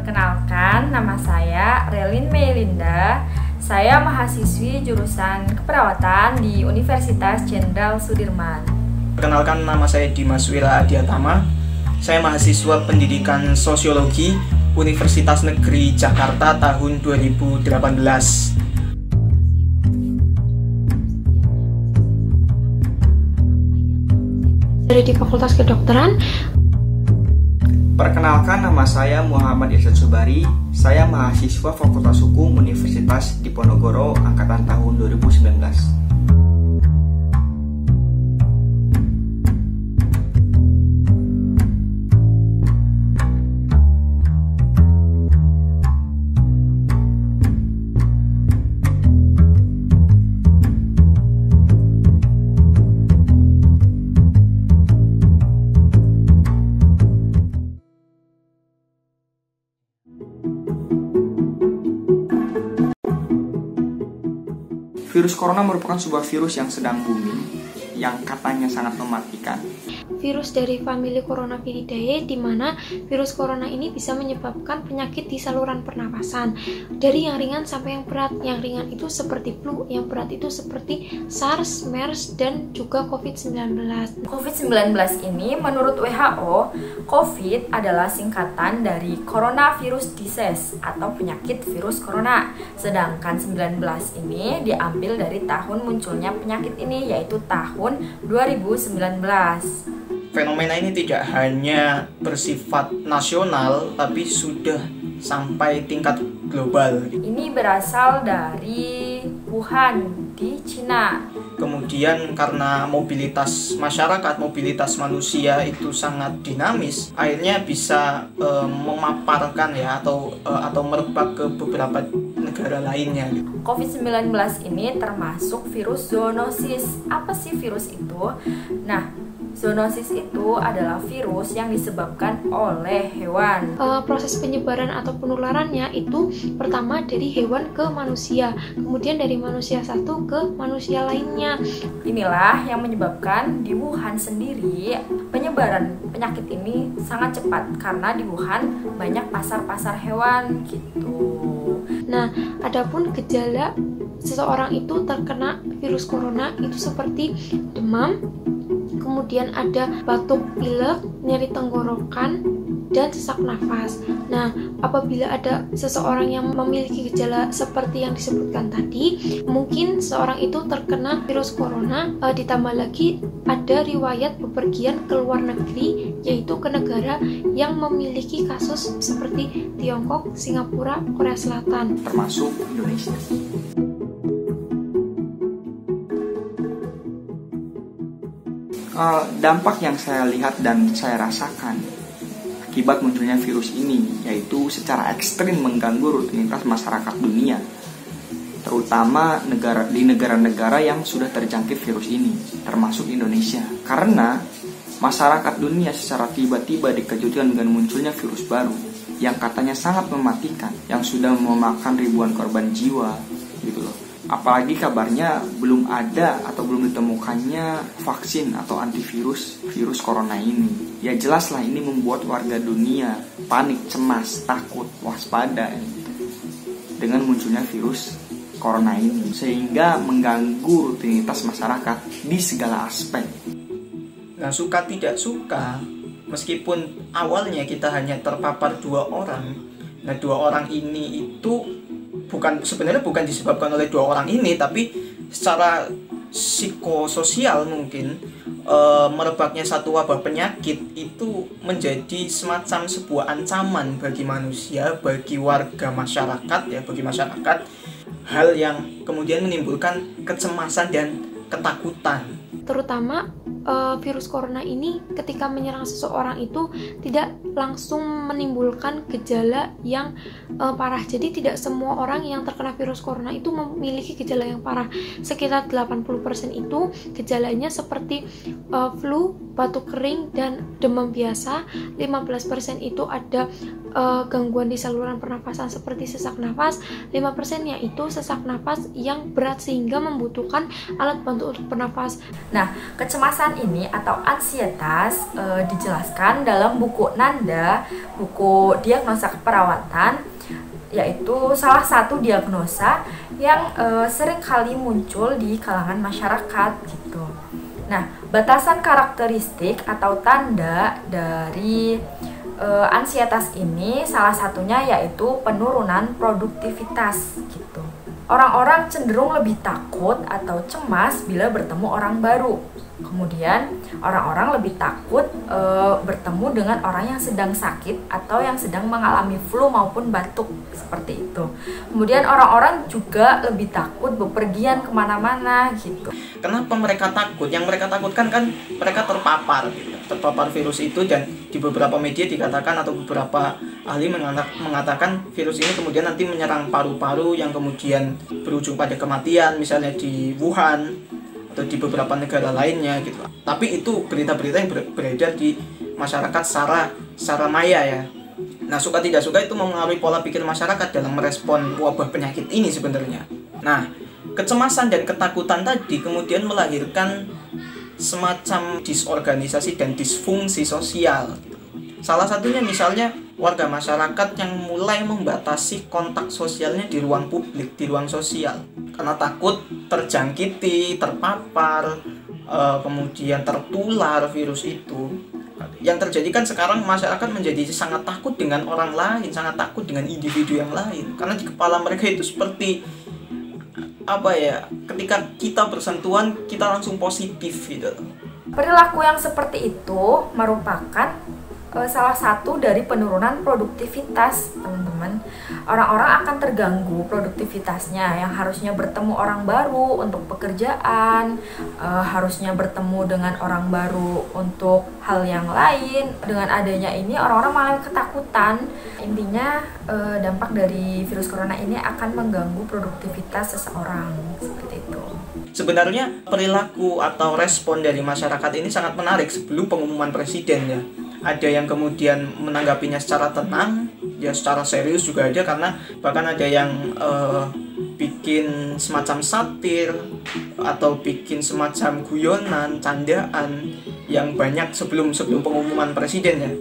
Perkenalkan, nama saya Relin Melinda. Saya mahasiswi jurusan keperawatan di Universitas Jenderal Sudirman. Perkenalkan, nama saya Dimas Wira Adiatama. Saya mahasiswa pendidikan sosiologi Universitas Negeri Jakarta tahun 2018. Dari Fakultas Kedokteran. Perkenalkan, nama saya Muhammad Irsyad Subari. Saya mahasiswa Fakultas Hukum Universitas Diponegoro angkatan tahun 2019. Virus corona merupakan sebuah virus yang sedang booming, yang katanya sangat mematikan. Virus dari famili Coronaviridae, di mana virus corona ini bisa menyebabkan penyakit di saluran pernapasan, dari yang ringan sampai yang berat. Yang ringan itu seperti flu, yang berat itu seperti SARS, MERS, dan juga COVID-19. COVID-19 ini menurut WHO, COVID adalah singkatan dari Coronavirus Disease atau penyakit virus corona. Sedangkan 19 ini diambil dari tahun munculnya penyakit ini, yaitu tahun 2019. Fenomena ini tidak hanya bersifat nasional, tapi sudah sampai tingkat global. Ini berasal dari Wuhan di Cina. Kemudian karena mobilitas masyarakat, mobilitas manusia itu sangat dinamis, akhirnya bisa memaparkan ya atau merebak ke beberapa negara lainnya. COVID-19 ini termasuk virus zoonosis. Apa sih virus itu? Nah, zoonosis itu adalah virus yang disebabkan oleh hewan. Proses penyebaran atau penularannya itu pertama dari hewan ke manusia, kemudian dari manusia satu ke manusia lainnya. Inilah yang menyebabkan di Wuhan sendiri penyebaran penyakit ini sangat cepat karena di Wuhan banyak pasar-pasar hewan gitu. Nah, adapun gejala seseorang itu terkena virus corona itu seperti demam, kemudian ada batuk pilek, nyeri tenggorokan, dan sesak nafas. Nah, apabila ada seseorang yang memiliki gejala seperti yang disebutkan tadi, mungkin seorang itu terkena virus corona, ditambah lagi ada riwayat bepergian ke luar negeri, yaitu ke negara yang memiliki kasus seperti Tiongkok, Singapura, Korea Selatan, termasuk Indonesia. Dampak yang saya lihat dan saya rasakan akibat munculnya virus ini, yaitu secara ekstrim mengganggu rutinitas masyarakat dunia, terutama di negara-negara yang sudah terjangkit virus ini, termasuk Indonesia. Karena masyarakat dunia secara tiba-tiba dikejutkan dengan munculnya virus baru yang katanya sangat mematikan, yang sudah memakan ribuan korban jiwa, gitu loh. Apalagi kabarnya belum ada atau belum ditemukannya vaksin atau antivirus virus corona ini. Ya jelaslah ini membuat warga dunia panik, cemas, takut, waspada dengan munculnya virus corona ini, sehingga mengganggu rutinitas masyarakat di segala aspek. Nah, suka tidak suka, meskipun awalnya kita hanya terpapar 2 orang, nah 2 orang ini itu sebenarnya bukan disebabkan oleh 2 orang ini, tapi secara psikososial mungkin merebaknya satu wabah penyakit itu menjadi semacam sebuah ancaman bagi manusia, bagi warga masyarakat ya, bagi masyarakat, hal yang kemudian menimbulkan kecemasan dan ketakutan. Terutama virus corona ini ketika menyerang seseorang itu tidak langsung menimbulkan gejala yang parah. Jadi tidak semua orang yang terkena virus corona itu memiliki gejala yang parah. Sekitar 80% itu gejalanya seperti flu, batuk kering, dan demam biasa. 15% itu ada gangguan di saluran pernapasan seperti sesak nafas, 5%-nya itu sesak nafas yang berat sehingga membutuhkan alat bantu untuk bernafas. Nah, kecemasan ini atau ansietas dijelaskan dalam buku Nanda, buku diagnosa keperawatan, yaitu salah satu diagnosa yang sering kali muncul di kalangan masyarakat gitu. Nah, batasan karakteristik atau tanda dari ansietas ini salah satunya yaitu penurunan produktivitas gitu. Orang-orang cenderung lebih takut atau cemas bila bertemu orang baru. Kemudian orang-orang lebih takut bertemu dengan orang yang sedang sakit atau yang sedang mengalami flu maupun batuk seperti itu. Kemudian orang-orang juga lebih takut bepergian kemana-mana gitu. Kenapa mereka takut? Yang mereka takutkan kan mereka terpapar gitu, terpapar virus itu, dan di beberapa media dikatakan atau beberapa ahli mengatakan virus ini kemudian nanti menyerang paru-paru yang kemudian berujung pada kematian, misalnya di Wuhan atau di beberapa negara lainnya gitu. Tapi itu berita-berita yang beredar di masyarakat secara maya ya. Nah, suka tidak suka itu mempengaruhi pola pikir masyarakat dalam merespon wabah penyakit ini sebenarnya. Nah, kecemasan dan ketakutan tadi kemudian melahirkan semacam disorganisasi dan disfungsi sosial. Salah satunya misalnya warga masyarakat yang mulai membatasi kontak sosialnya di ruang publik, di ruang sosial, karena takut terjangkiti, terpapar, kemudian tertular virus itu. Yang terjadi kan sekarang masyarakat menjadi sangat takut dengan orang lain, sangat takut dengan individu yang lain, karena di kepala mereka itu seperti apa ya, ketika kita bersentuhan kita langsung positif gitu. Perilaku yang seperti itu merupakan salah satu dari penurunan produktivitas, teman-teman. Orang-orang akan terganggu produktivitasnya, yang harusnya bertemu orang baru untuk pekerjaan, harusnya bertemu dengan orang baru untuk hal yang lain. Dengan adanya ini orang-orang malah ketakutan. Intinya dampak dari virus corona ini akan mengganggu produktivitas seseorang, seperti itu. Sebenarnya perilaku atau respon dari masyarakat ini sangat menarik sebelum pengumuman presiden ya. Ada yang kemudian menanggapinya secara tenang, ya secara serius juga ada, karena bahkan ada yang bikin semacam satir atau bikin semacam guyonan, candaan yang banyak sebelum pengumuman presiden ya.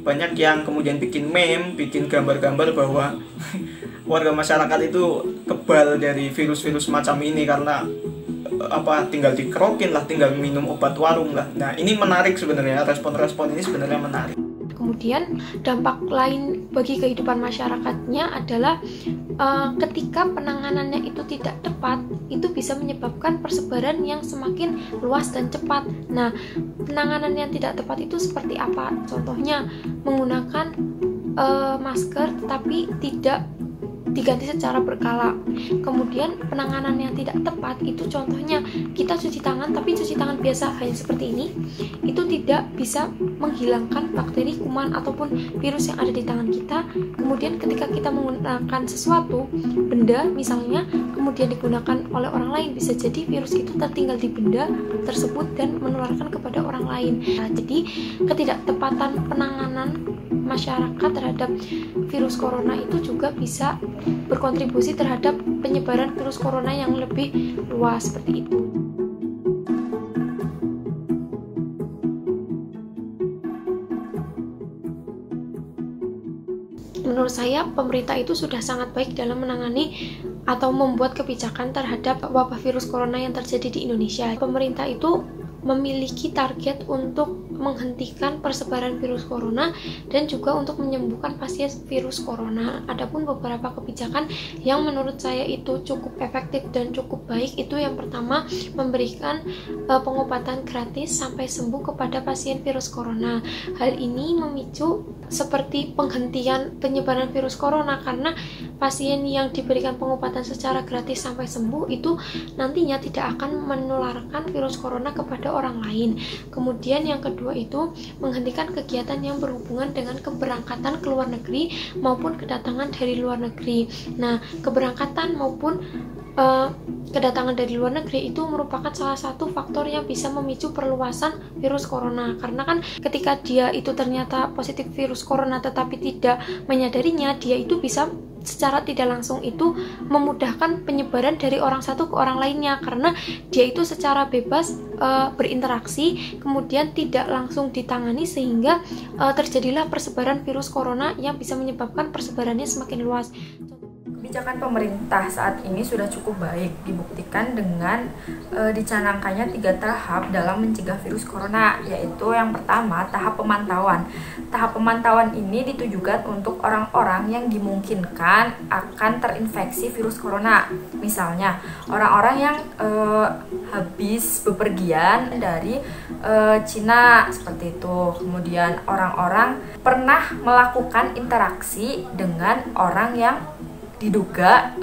Banyak yang kemudian bikin meme, bikin gambar-gambar bahwa warga masyarakat itu kebal dari virus-virus macam ini karena tinggal dikerokin lah, tinggal minum obat warung lah. Nah, ini menarik sebenarnya, respon-respon ini sebenarnya menarik. Kemudian dampak lain bagi kehidupan masyarakatnya adalah ketika penanganannya itu tidak tepat, itu bisa menyebabkan persebaran yang semakin luas dan cepat. Nah, penanganan yang tidak tepat itu seperti apa? Contohnya menggunakan masker tetapi tidak diganti secara berkala. Kemudian penanganan yang tidak tepat itu contohnya kita cuci tangan, tapi cuci tangan biasa hanya seperti ini, itu tidak bisa menghilangkan bakteri, kuman ataupun virus yang ada di tangan kita. Kemudian ketika kita menggunakan sesuatu, benda misalnya, kemudian digunakan oleh orang lain, bisa jadi virus itu tertinggal di benda tersebut dan menularkan kepada orang lain. Nah, jadi ketidaktepatan penanganan masyarakat terhadap virus corona itu juga bisa berkontribusi terhadap penyebaran virus corona yang lebih luas seperti itu. Menurut saya, pemerintah itu sudah sangat baik dalam menangani atau membuat kebijakan terhadap wabah virus corona yang terjadi di Indonesia. Pemerintah itu memiliki target untuk menghentikan persebaran virus corona dan juga untuk menyembuhkan pasien virus corona. Adapun beberapa kebijakan yang menurut saya itu cukup efektif dan cukup baik, itu yang pertama, memberikan pengobatan gratis sampai sembuh kepada pasien virus corona. Hal ini memicu seperti penghentian penyebaran virus corona karena pasien yang diberikan pengobatan secara gratis sampai sembuh itu nantinya tidak akan menularkan virus corona kepada orang lain. Kemudian yang kedua itu menghentikan kegiatan yang berhubungan dengan keberangkatan ke luar negeri maupun kedatangan dari luar negeri. Nah, keberangkatan maupun kedatangan dari luar negeri itu merupakan salah satu faktor yang bisa memicu perluasan virus corona, karena kan ketika dia itu ternyata positif virus corona tetapi tidak menyadarinya, dia itu bisa secara tidak langsung itu memudahkan penyebaran dari orang satu ke orang lainnya, karena dia itu secara bebas berinteraksi kemudian tidak langsung ditangani, sehingga terjadilah persebaran virus corona yang bisa menyebabkan persebarannya semakin luas. Kebijakan pemerintah saat ini sudah cukup baik, dibuktikan dengan dicanangkannya 3 tahap dalam mencegah virus corona, yaitu yang pertama tahap pemantauan. Tahap pemantauan ini ditujukan untuk orang-orang yang dimungkinkan akan terinfeksi virus corona. Misalnya orang-orang yang habis bepergian dari Cina seperti itu. Kemudian orang-orang pernah melakukan interaksi dengan orang yang diduga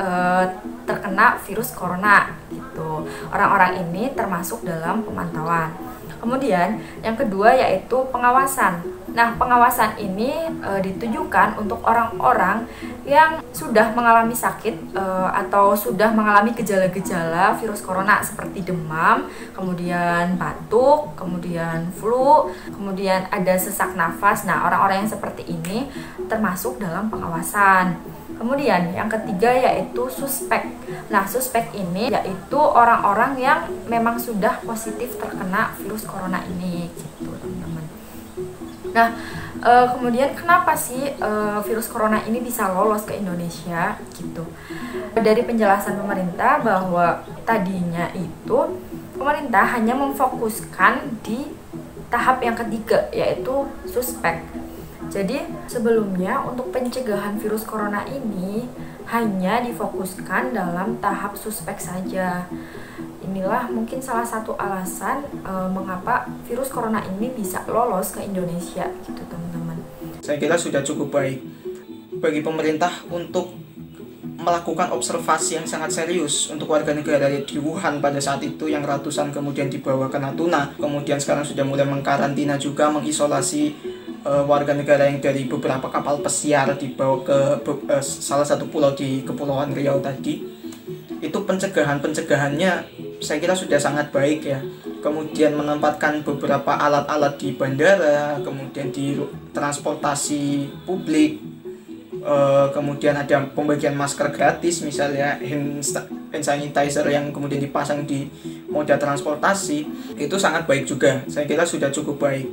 terkena virus corona gitu. Orang-orang ini termasuk dalam pemantauan. Kemudian yang kedua yaitu pengawasan. Nah, pengawasan ini ditujukan untuk orang-orang yang sudah mengalami sakit atau sudah mengalami gejala-gejala virus corona seperti demam, kemudian batuk, kemudian flu, kemudian ada sesak nafas. Nah, orang-orang yang seperti ini termasuk dalam pengawasan. Kemudian yang ketiga yaitu suspek. Nah, suspek ini yaitu orang-orang yang memang sudah positif terkena virus corona ini gitu, teman-teman. Nah, kemudian kenapa sih virus corona ini bisa lolos ke Indonesia gitu? Dari penjelasan pemerintah bahwa tadinya itu pemerintah hanya memfokuskan di tahap yang ketiga yaitu suspek. Jadi sebelumnya untuk pencegahan virus corona ini hanya difokuskan dalam tahap suspek saja. Inilah mungkin salah satu alasan mengapa virus corona ini bisa lolos ke Indonesia gitu, teman-teman. Saya kira sudah cukup baik bagi pemerintah untuk melakukan observasi yang sangat serius untuk warga negara di Wuhan pada saat itu yang ratusan kemudian dibawa ke Natuna, kemudian sekarang sudah mulai mengkarantina juga, mengisolasi warga negara yang dari beberapa kapal pesiar dibawa ke salah satu pulau di Kepulauan Riau tadi. Itu pencegahannya saya kira sudah sangat baik ya. Kemudian menempatkan beberapa alat-alat di bandara, kemudian di transportasi publik, kemudian ada pembagian masker gratis, misalnya hand sanitizer yang kemudian dipasang di moda transportasi. Itu sangat baik juga, saya kira sudah cukup baik.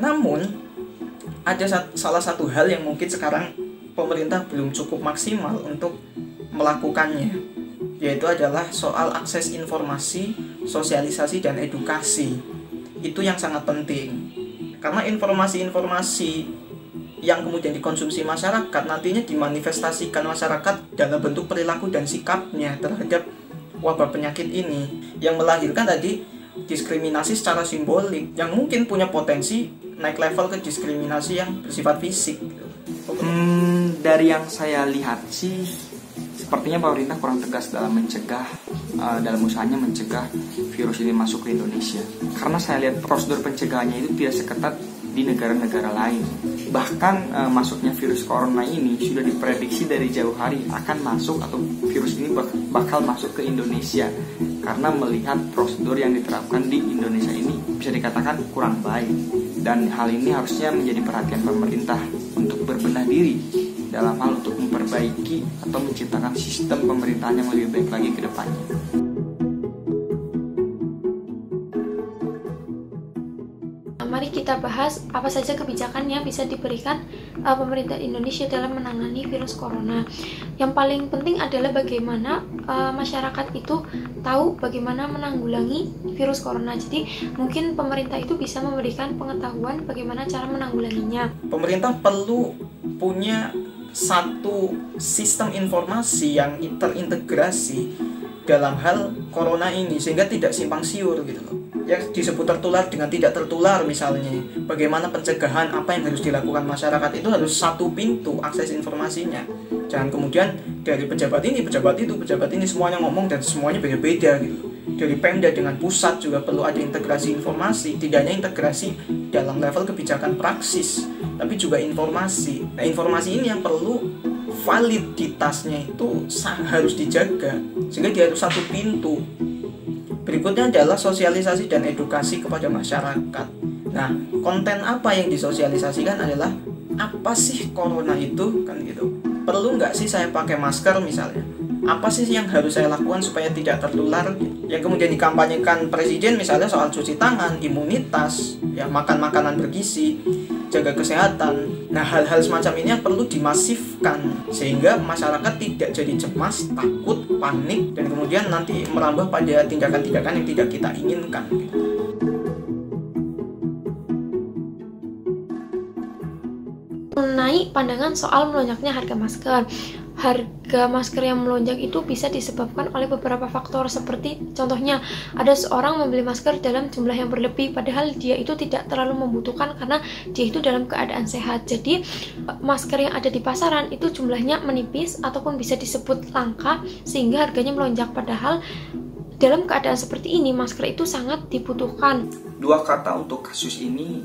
Namun ada salah satu hal yang mungkin sekarang pemerintah belum cukup maksimal untuk melakukannya, yaitu adalah soal akses informasi, sosialisasi, dan edukasi. Itu yang sangat penting, karena informasi-informasi yang kemudian dikonsumsi masyarakat nantinya dimanifestasikan masyarakat dalam bentuk perilaku dan sikapnya terhadap wabah penyakit ini, yang melahirkan tadi diskriminasi secara simbolik yang mungkin punya potensi naik level ke diskriminasi yang bersifat fisik. Dari yang saya lihat sih sepertinya pemerintah kurang tegas dalam mencegah, dalam usahanya mencegah virus ini masuk ke Indonesia. Karena saya lihat prosedur pencegahannya itu tidak seketat di negara-negara lain. Bahkan masuknya virus corona ini sudah diprediksi dari jauh hari akan masuk, atau virus ini bakal masuk ke Indonesia. Karena melihat prosedur yang diterapkan di Indonesia ini bisa dikatakan kurang baik. Dan hal ini harusnya menjadi perhatian pemerintah untuk berbenah diri dalam hal untuk memperbaiki atau menciptakan sistem pemerintahan yang lebih baik lagi ke depannya. Mari kita bahas apa saja kebijakan yang bisa diberikan pemerintah Indonesia dalam menangani virus corona. Yang paling penting adalah bagaimana masyarakat itu tahu bagaimana menanggulangi virus corona. Jadi mungkin pemerintah itu bisa memberikan pengetahuan bagaimana cara menanggulanginya. Pemerintah perlu punya satu sistem informasi yang terintegrasi dalam hal corona ini sehingga tidak simpang siur gitu loh. yang disebut tertular dengan tidak tertular misalnya. Bagaimana pencegahan, apa yang harus dilakukan masyarakat, itu harus satu pintu akses informasinya. Jangan kemudian dari pejabat ini, pejabat itu, pejabat ini semuanya ngomong dan semuanya beda-beda gitu. Dari Pemda dengan pusat juga perlu ada integrasi informasi, tidak hanya integrasi dalam level kebijakan praksis, tapi juga informasi. Nah, informasi ini yang perlu validitasnya itu harus dijaga, sehingga dia harus satu pintu. Berikutnya adalah sosialisasi dan edukasi kepada masyarakat. Nah, konten apa yang disosialisasikan adalah apa sih corona itu, kan gitu. Perlu nggak sih saya pakai masker misalnya? Apa sih yang harus saya lakukan supaya tidak tertular? Yang kemudian dikampanyekan presiden misalnya soal cuci tangan, imunitas, ya makan makanan bergizi, jaga kesehatan. Nah, hal-hal semacam ini yang perlu dimasifkan sehingga masyarakat tidak jadi cemas, takut, panik, dan kemudian nanti merambah pada tindakan-tindakan yang tidak kita inginkan. Mengenai pandangan soal melonjaknya harga masker. Harga masker yang melonjak itu bisa disebabkan oleh beberapa faktor, seperti contohnya ada seorang membeli masker dalam jumlah yang berlebih padahal dia itu tidak terlalu membutuhkan karena dia itu dalam keadaan sehat. Jadi masker yang ada di pasaran itu jumlahnya menipis ataupun bisa disebut langka sehingga harganya melonjak, padahal dalam keadaan seperti ini masker itu sangat dibutuhkan. Dua kata untuk kasus ini,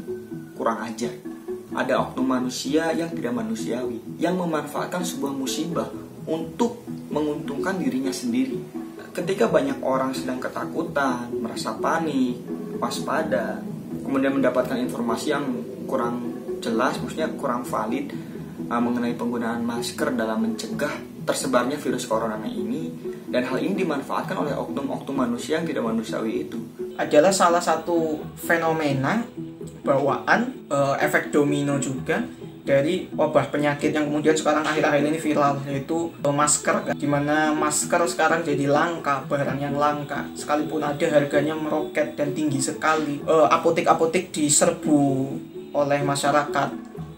kurang ajar. Ada oknum manusia yang tidak manusiawi, yang memanfaatkan sebuah musibah untuk menguntungkan dirinya sendiri. Ketika banyak orang sedang ketakutan, merasa panik, waspada, kemudian mendapatkan informasi yang kurang jelas, maksudnya kurang valid mengenai penggunaan masker dalam mencegah tersebarnya virus corona ini, dan hal ini dimanfaatkan oleh oknum-oknum manusia yang tidak manusiawi itu. Adalah salah satu fenomena bawaan efek domino juga dari wabah penyakit yang kemudian sekarang akhir-akhir ini viral, yaitu masker, dimana masker sekarang jadi langka, barang yang langka, sekalipun ada harganya meroket dan tinggi sekali. Apotek-apotek diserbu oleh masyarakat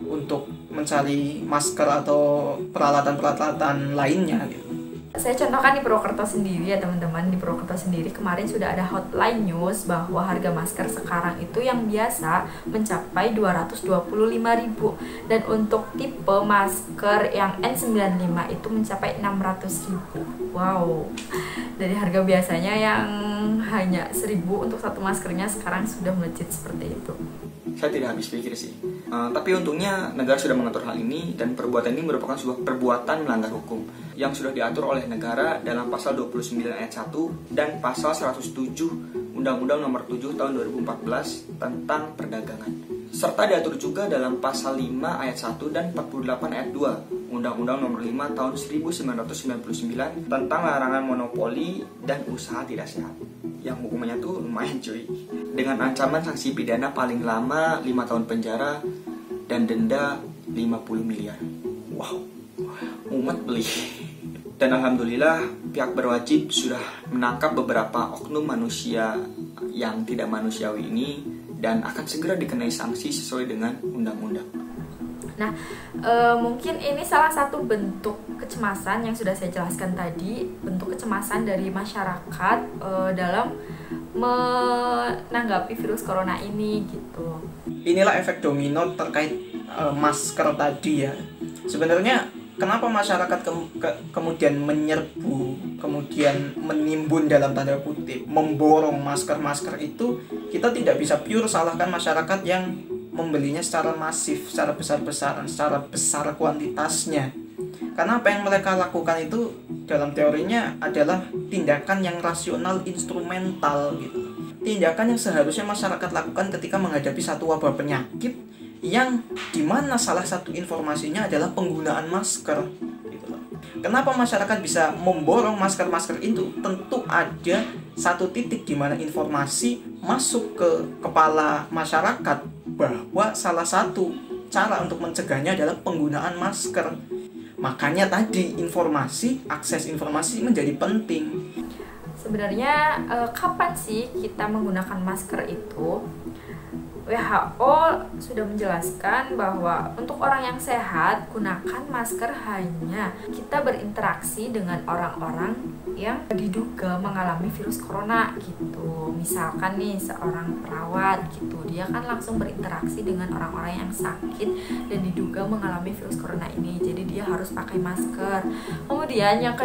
untuk mencari masker atau peralatan-peralatan lainnya gitu. Saya contohkan di Purwokerto sendiri ya teman-teman, di Purwokerto sendiri kemarin sudah ada hotline news bahwa harga masker sekarang itu yang biasa mencapai 225.000 dan untuk tipe masker yang N95 itu mencapai 600.000. Wow, dari harga biasanya yang hanya 1.000 untuk satu maskernya sekarang sudah melejit seperti itu. Saya tidak habis pikir sih. Tapi untungnya negara sudah mengatur hal ini, dan perbuatan ini merupakan sebuah perbuatan melanggar hukum yang sudah diatur oleh negara dalam pasal 29 ayat 1 dan pasal 107 Undang-Undang Nomor 7 Tahun 2014 tentang perdagangan. Serta diatur juga dalam pasal 5 ayat 1 dan 48 ayat 2 Undang-Undang Nomor 5 Tahun 1999 tentang larangan monopoli dan usaha tidak sehat. Yang hukumannya tuh lumayan cuy, dengan ancaman sanksi pidana paling lama 5 tahun penjara dan denda 50 miliar. Wow, umat beli. Dan alhamdulillah pihak berwajib sudah menangkap beberapa oknum manusia yang tidak manusiawi ini dan akan segera dikenai sanksi sesuai dengan undang-undang. Nah, mungkin ini salah satu bentuk kecemasan yang sudah saya jelaskan tadi, bentuk kecemasan dari masyarakat dalam menanggapi virus corona ini gitu. Inilah efek domino terkait masker tadi ya. Sebenarnya kenapa masyarakat kemudian menyerbu, kemudian menimbun dalam tanda kutip, memborong masker-masker itu, kita tidak bisa pure salahkan masyarakat yang membelinya secara masif, secara besar-besaran, secara besar kuantitasnya. Karena apa yang mereka lakukan itu dalam teorinya adalah tindakan yang rasional, instrumental gitu. Tindakan yang seharusnya masyarakat lakukan ketika menghadapi satu wabah penyakit yang dimana salah satu informasinya adalah penggunaan masker gitu loh. Kenapa masyarakat bisa memborong masker-masker itu? Tentu ada satu titik di mana informasi masuk ke kepala masyarakat bahwa salah satu cara untuk mencegahnya adalah penggunaan masker. Makanya tadi akses informasi menjadi penting. Sebenarnya kapan sih kita menggunakan masker itu? WHO sudah menjelaskan bahwa untuk orang yang sehat, gunakan masker hanya kita berinteraksi dengan orang-orang yang diduga mengalami virus corona gitu. Misalkan nih seorang perawat gitu, dia kan langsung berinteraksi dengan orang-orang yang sakit dan diduga mengalami virus corona ini. Jadi dia harus pakai masker. Kemudian yang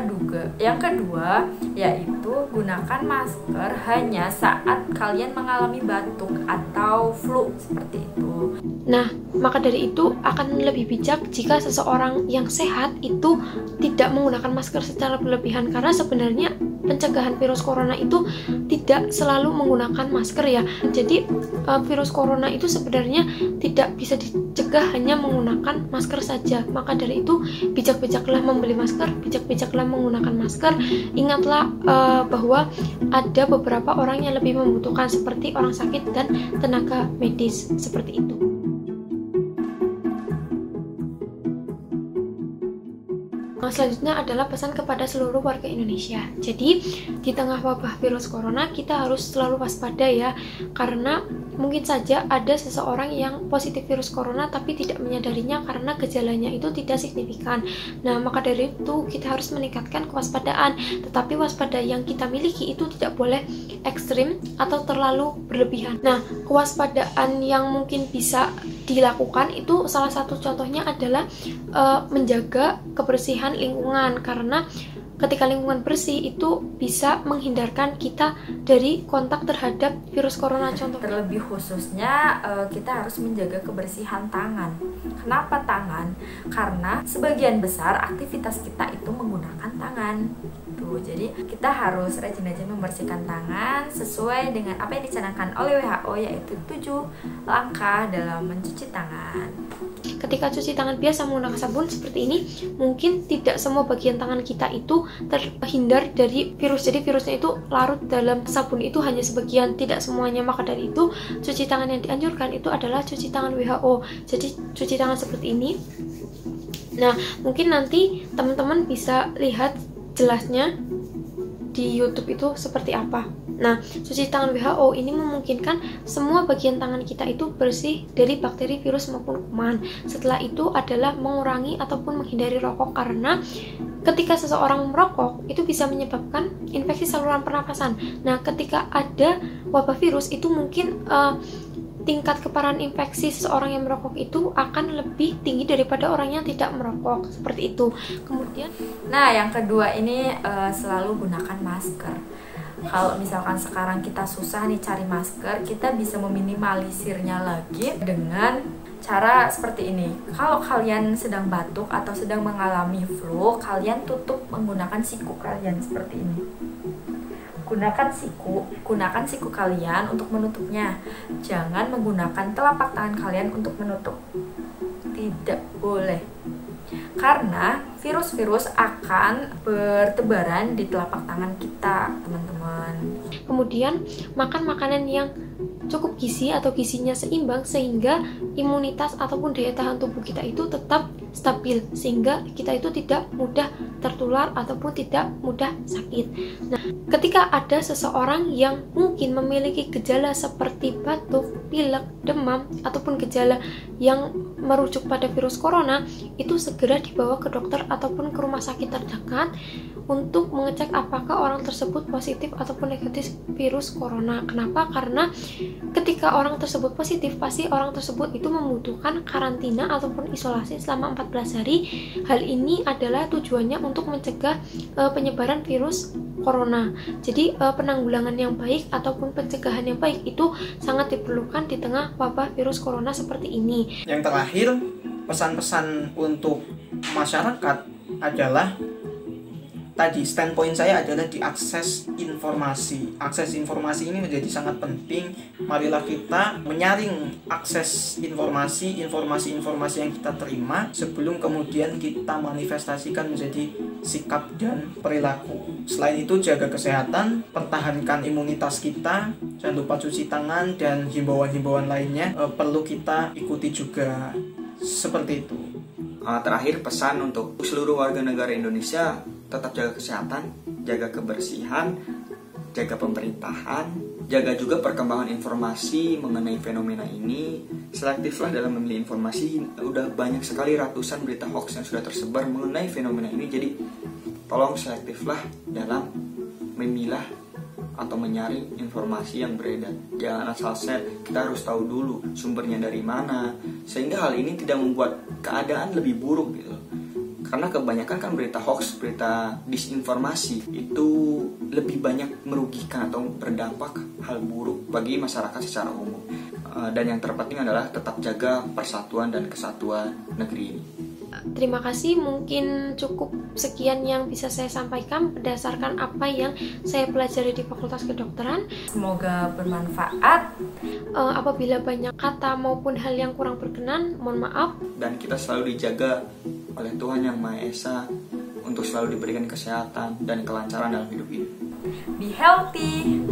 kedua yaitu gunakan masker hanya saat kalian mengalami batuk atau flu seperti itu. Nah, maka dari itu akan lebih bijak jika seseorang yang sehat itu tidak menggunakan masker secara berlebihan, karena sebenarnya pencegahan virus corona itu tidak selalu menggunakan masker ya. Jadi virus corona itu sebenarnya tidak bisa dicegah hanya menggunakan masker saja. Maka dari itu bijak-bijaklah membeli masker, bijak-bijaklah menggunakan masker. Ingatlah bahwa ada beberapa orang yang lebih membutuhkan seperti orang sakit dan tenaga medis seperti itu. Selanjutnya adalah pesan kepada seluruh warga Indonesia. Jadi di tengah wabah virus corona kita harus selalu waspada ya, karena mungkin saja ada seseorang yang positif virus corona tapi tidak menyadarinya karena gejalanya itu tidak signifikan. Nah, maka dari itu kita harus meningkatkan kewaspadaan, tetapi waspada yang kita miliki itu tidak boleh ekstrim atau terlalu berlebihan. Nah, kewaspadaan yang mungkin bisa dilakukan itu salah satu contohnya adalah menjaga kebersihan lingkungan, karena ketika lingkungan bersih itu bisa menghindarkan kita dari kontak terhadap virus corona. Contoh terlebih khususnya kita harus menjaga kebersihan tangan. Kenapa tangan? Karena sebagian besar aktivitas kita itu menggunakan tangan. Tuh, jadi kita harus rajin-rajin membersihkan tangan sesuai dengan apa yang dicanangkan oleh WHO, yaitu 7 langkah dalam mencuci tangan. Ketika cuci tangan biasa menggunakan sabun seperti ini, mungkin tidak semua bagian tangan kita itu terhindar dari virus. Jadi virusnya itu larut dalam sabun itu hanya sebagian, tidak semuanya. Maka dari itu cuci tangan yang dianjurkan itu adalah cuci tangan WHO. Jadi cuci tangan seperti ini. Nah, mungkin nanti teman-teman bisa lihat jelasnya di YouTube itu seperti apa. Nah, cuci tangan WHO ini memungkinkan semua bagian tangan kita itu bersih dari bakteri, virus maupun kuman. Setelah itu adalah mengurangi ataupun menghindari rokok, karena ketika seseorang merokok itu bisa menyebabkan infeksi saluran pernapasan. Nah, ketika ada wabah virus itu mungkin tingkat keparahan infeksi seseorang yang merokok itu akan lebih tinggi daripada orang yang tidak merokok, seperti itu. Kemudian, nah yang kedua ini selalu gunakan masker. Kalau misalkan sekarang kita susah nih cari masker, kita bisa meminimalisirnya lagi dengan cara seperti ini. Kalau kalian sedang batuk atau sedang mengalami flu, kalian tutup menggunakan siku kalian seperti ini. Gunakan siku kalian untuk menutupnya. Jangan menggunakan telapak tangan kalian untuk menutup. Tidak boleh. Karena virus-virus akan bertebaran di telapak tangan kita, teman-teman. Kemudian makan makanan yang cukup gizi atau gizinya seimbang sehingga imunitas ataupun daya tahan tubuh kita itu tetap stabil, sehingga kita itu tidak mudah tertular ataupun tidak mudah sakit. Nah, ketika ada seseorang yang mungkin memiliki gejala seperti batuk, pilek, demam ataupun gejala yang merujuk pada virus corona, itu segera dibawa ke dokter ataupun ke rumah sakit terdekat untuk mengecek apakah orang tersebut positif ataupun negatif virus corona. Kenapa? Karena ketika orang tersebut positif, pasti orang tersebut itu membutuhkan karantina ataupun isolasi selama 14 hari. Hal ini adalah tujuannya untuk mencegah penyebaran virus corona. Jadi penanggulangan yang baik ataupun pencegahan yang baik itu sangat diperlukan di tengah wabah virus corona seperti ini. Yang terakhir, pesan-pesan untuk masyarakat adalah tadi standpoint saya adalah di akses informasi. Akses informasi ini menjadi sangat penting. Marilah kita menyaring akses informasi yang kita terima sebelum kemudian kita manifestasikan menjadi sikap dan perilaku. Selain itu, jaga kesehatan, pertahankan imunitas kita, jangan lupa cuci tangan, dan himbauan-himbauan lainnya perlu kita ikuti juga. Seperti itu. Terakhir, pesan untuk seluruh warga negara Indonesia, tetap jaga kesehatan, jaga kebersihan, jaga pemerintahan, Jaga juga perkembangan informasi mengenai fenomena ini. Selektiflah dalam memilih informasi. Udah banyak sekali ratusan berita hoax yang sudah tersebar mengenai fenomena ini. Jadi tolong selektiflah dalam memilah atau menyaring informasi yang beredar. Jangan asal share, kita harus tahu dulu sumbernya dari mana, sehingga hal ini tidak membuat keadaan lebih buruk gitu. Karena kebanyakan kan berita hoax, berita disinformasi itu lebih banyak merugikan atau berdampak hal buruk bagi masyarakat secara umum. Dan yang terpenting adalah tetap jaga persatuan dan kesatuan negeri ini. Terima kasih, mungkin cukup sekian yang bisa saya sampaikan berdasarkan apa yang saya pelajari di Fakultas Kedokteran. Semoga bermanfaat. Apabila banyak kata maupun hal yang kurang berkenan, mohon maaf. Dan kita selalu dijaga oleh Tuhan Yang Maha Esa untuk selalu diberikan kesehatan dan kelancaran dalam hidup ini. Be healthy.